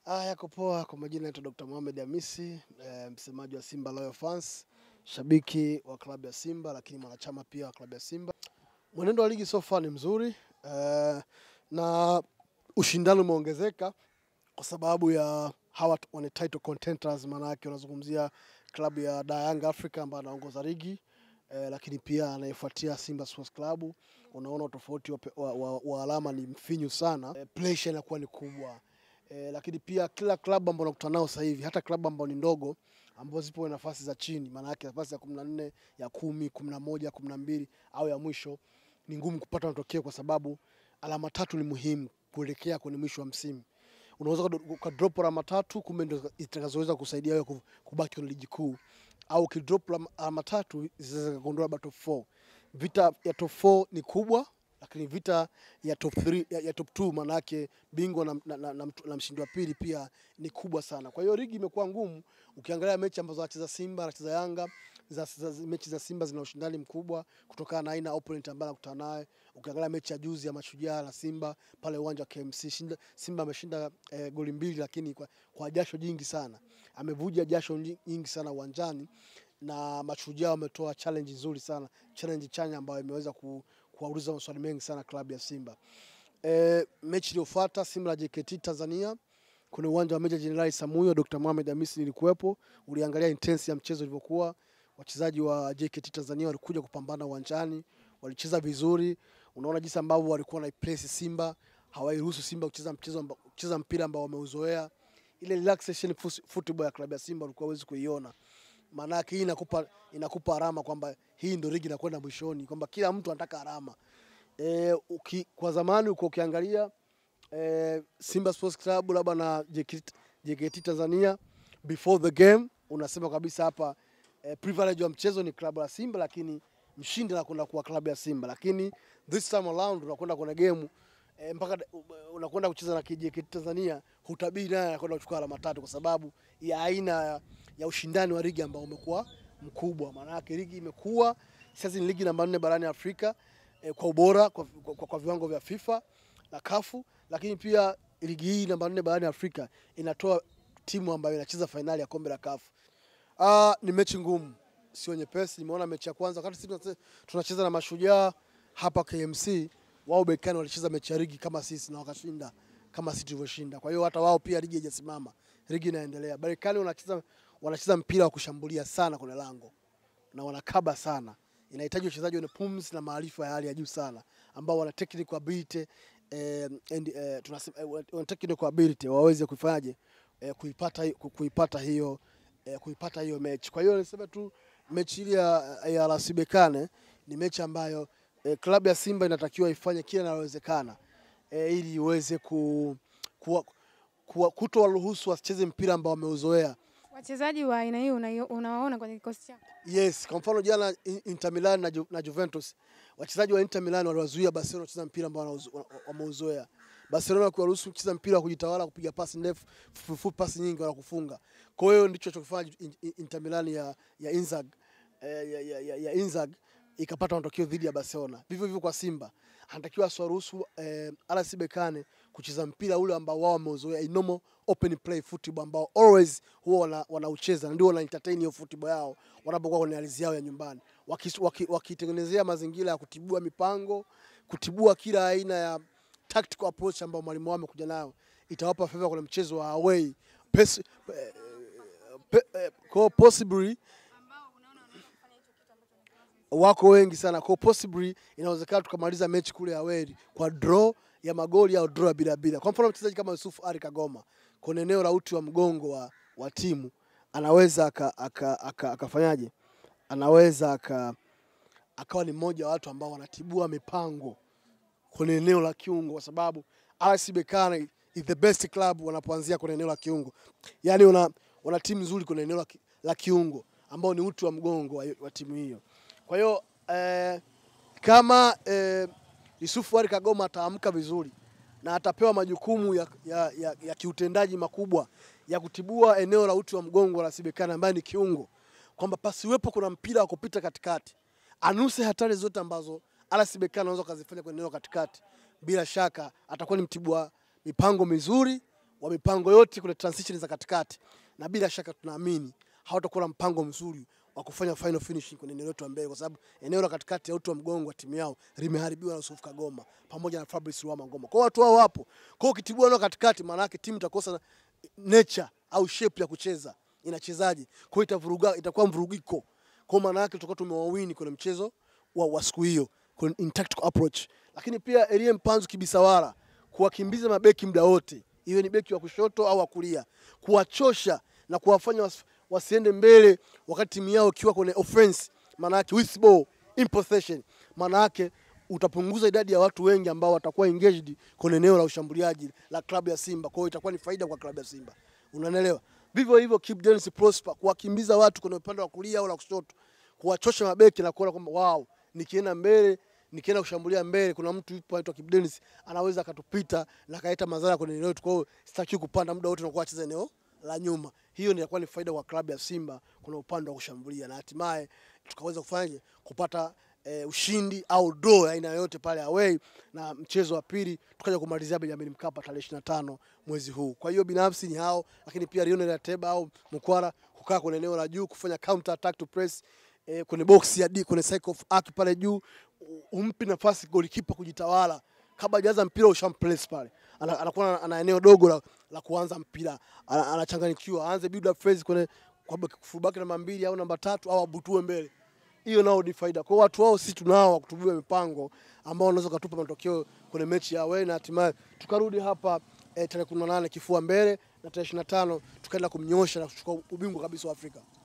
Yako poa. Kwa majina naitwa Dr. Mohamed Hamisi, msemaji wa Simba Loyal Fans, shabiki wa klabu ya Simba lakini mwanachama pia wa klabu ya Simba. Mwenendo wa ligi so far ni mzuri, na ushindano umeongezeka kwa sababu ya hawa wana title contenders, maana yake unazungumzia klabu ya Young Africa ambayo anaongoza ligi, lakini pia anayefuatia Simba Sports Club. Unaona tofauti wa alama ni mfinyu sana, pressure inakuwa ni kubwa. Lakini pia kila klabu ambayo unakutana nao sasa hivi, hata klabu ambazo ni ndogo ambazo zipo nafasi za chini, maana yake nafasi ya 14, ya 10, 11, 12 au ya mwisho, ni ngumu kupata matokeo kwa sababu alama 3 ni muhimu kuelekea kwenye mwisho wa msimu. Unaweza ukadrop alama 3, kumbe ndio itakazoweza kusaidia wewe kubaki kwenye ligi kuu, au ukidrop alama 3 zinaweza kuondoa top 4. Vita ya top 4 ni kubwa, lakini vita ya top 3 ya top 2, maana yake bingwa na mshindi wa pili pia ni kubwa sana. Kwa hiyo ligi imekuwa ngumu. Ukiangalia mechi ambazo anacheza Simba, anacheza Yanga, mechi za Simba zina ushindani mkubwa kutokana na aina opponent ambaye anakutana naye. Ukiangalia mechi ya juzi ya Mashujaa na Simba pale uwanja wa KMC, Simba ameshinda goli 2, lakini kwa jasho jingi sana. Amevuja jasho nyingi sana uwanjani, na Mashujaa wametoa challenge nzuri sana, challenge chanya ambayo imeweza kuwauliza maswali mengi sana klabu ya Simba. Mechi iliyofuata Simba na JKT Tanzania kwenye uwanja wa Meja Jenerali Samuyo, Dr. Mohamed Hamisi nilikuwepo. Uliangalia intense ya mchezo ilivyokuwa. Wachezaji wa JKT Tanzania walikuja kupambana uwanjani, walicheza vizuri. Unaona jinsi ambavyo walikuwa na place Simba, hawairuhusu Simba kucheza mpira ambao wameuzoea. Ile relaxation football ya klabu ya Simba ulikuwa huwezi kuiona. Maana yake hii inakupa alama kwamba hii ndio ligi inakwenda mwishoni, kwamba kila mtu anataka alama. Kwa zamani ukiangalia Simba Sports Club labda na JKT Tanzania before the game, unasema kabisa hapa privilege wa mchezo ni klabu ya Simba, lakini mshindi anakwenda kuwa klabu ya Simba. Lakini this time around unakwenda kwenye game, mpaka unakwenda kucheza na JKT Tanzania, hutabiri naye anakwenda kuchukua alama 3 kwa sababu ya aina ya ushindani wa ligi ambao umekuwa mkubwa. Maana yake ligi imekuwa sasa ni ligi namba 4 barani Afrika kwa ubora, kwa viwango vya FIFA na CAF, lakini pia ligi hii namba 4 barani Afrika inatoa timu ambayo inacheza finali ya kombe la CAF. Ni mechi ngumu, sio nyepesi. Nimeona mechi ya kwanza wakati sisi tunacheza na Mashujaa hapa KMC, wao Bekani walicheza mechi ya ligi kama sisi na wakashinda kama sisi tulivyoshinda. Kwa hiyo hata wao pia ligi haijasimama, ligi inaendelea. Bekani wanacheza mpira wa kushambulia sana kwenye lango na wanakaba sana. Inahitaji wachezaji wenye pumzi na maarifa ya hali ya juu sana, ambao wana technical ability technical ability waweze kufanyaje kuipata hiyo mechi. Kwa hiyo nisema tu mechi ile ya RS Berkane ni mechi ambayo klabu ya Simba inatakiwa ifanye kila linalowezekana ili iweze kutowaruhusu wasicheze mpira ambao wameuzoea. Wachezaji wa aina hiyo unawaona kwenye kikosi chako? Yes, kwa mfano jana Inter Milan na Juventus, wachezaji wa Inter Milan waliwazuia Barcelona kucheza mpira ambao wameuzoea. Barcelona kuwaruhusu kucheza mpira wa kujitawala, kupiga pasi ndefu, fupi pasi nyingi wala kufunga. Kwa hiyo ndicho chokifanya Inter Milan ya Inzaghi ikapata matokeo dhidi ya Barcelona. Vivyo hivyo kwa Simba, anatakiwa asiwaruhusu RS Berkane kucheza mpira ule ambao wao wameuzoea, normal open play football ambao always huwa wanaucheza, ndio wana entertain hiyo football yao wanapokuwa kwenye ardhi yao ya nyumbani. Wakitengenezea mazingira ya kutibua mipango, kutibua kila aina ya tactical approach ambao mwalimu wao amekuja nayo, itawapa favor kwenye mchezo wa away. Possibly wako wengi sana, kwa possibly inawezekana tukamaliza mechi kule away kwa draw ya magoli au draw bila bila. Kwa mfano mchezaji kama Yusuf Ali Kagoma kwenye eneo la uti wa mgongo wa timu anaweza akafanyaje, anaweza akawa ni mmoja wa watu ambao wanatibua mipango kwenye eneo la kiungo, kwa sababu RS Berkane is the best club wanapoanzia kwenye eneo la kiungo. Yaani wana timu nzuri kwenye eneo la kiungo ambao ni uti wa mgongo wa timu hiyo. Kwa hiyo kama Yusuf Ali Kagoma ataamka vizuri na atapewa majukumu ya kiutendaji makubwa ya kutibua eneo la uti wa mgongo la RS Berkane ambaye ni kiungo, kwamba pasiwepo kuna mpira wa kupita katikati, anuse hatari zote ambazo RS Berkane anaweza kuzifanya kwenye eneo katikati, bila shaka atakuwa ni mtibua mipango mizuri wa mipango yote kule transition za katikati, na bila shaka tunaamini hawatakuwa na mpango mzuri wa kufanya final finishing kwenye eneo letu la mbele, kwa sababu eneo la katikati ya uti wa mgongo wa timu yao limeharibiwa na Yusuf Kagoma pamoja na Fabrice Ruama Ngoma. Kwa watu hao wapo. Kwa ukitibua eneo katikati, maana yake timu itakosa nature au shape ya kucheza. Inachezaje? Kwa itavuruga, itakuwa mvurugiko. Kwa maana yake tutakuwa tumewawini kwenye mchezo wa siku hiyo in tactical approach. Lakini pia Elie Mpanzu Kibisawala kuwakimbiza mabeki muda wote, iwe ni beki wa kushoto au wa kulia, kuwachosha na kuwafanya wasiende mbele wakati timu yao ikiwa kwenye offense, maana yake with ball in possession, maana yake utapunguza idadi ya watu wengi ambao watakuwa engaged kwenye eneo la ushambuliaji la klabu ya Simba. Kwa hiyo itakuwa ni faida kwa klabu ya Simba. Unanielewa? Vivyo hivyo Kibu Denis Prosper kuwakimbiza watu kwenye upande wa kulia au la kushoto, kuwachosha mabeki na kuona kwamba wow, nikienda mbele, nikienda kushambulia mbele, kuna mtu yupo anaitwa Kibu Denis anaweza akatupita na kaleta madhara kwenye eneo letu. Kwa hiyo sitaki kupanda muda wote na kuacheza eneo la nyuma. Hiyo ni inakuwa ni faida kwa klabu ya Simba kuna upande wa kushambulia, na hatimaye tukaweza kufanyaje kupata ushindi au draw aina yote pale away, na mchezo wa pili tukaja kumalizia Benjamin Mkapa tarehe 25 mwezi huu. Kwa hiyo binafsi ni hao, lakini pia Lionel Ateba au Mkwara kukaa kwenye eneo la juu kufanya counter attack to press kwenye box ya D, kwenye cycle of arc pale juu, umpi nafasi goalkeeper kujitawala kabla hajaanza mpira ushampress pale, anakuwa ana eneo dogo la kuanza mpira, anachanganyikiwa, aanze build up phase kwenye kwa fullback namba 2 au namba 3 au abutue mbele. Hiyo nao ni faida. Kwa watu wao sisi tunao wa kutubua mipango ambao wanaweza kutupa matokeo kwenye mechi ya away, na hatimaye tukarudi hapa tarehe 18 kifua mbele, na tarehe 25 tukaenda kumnyosha na kuchukua ubingwa kabisa wa Afrika.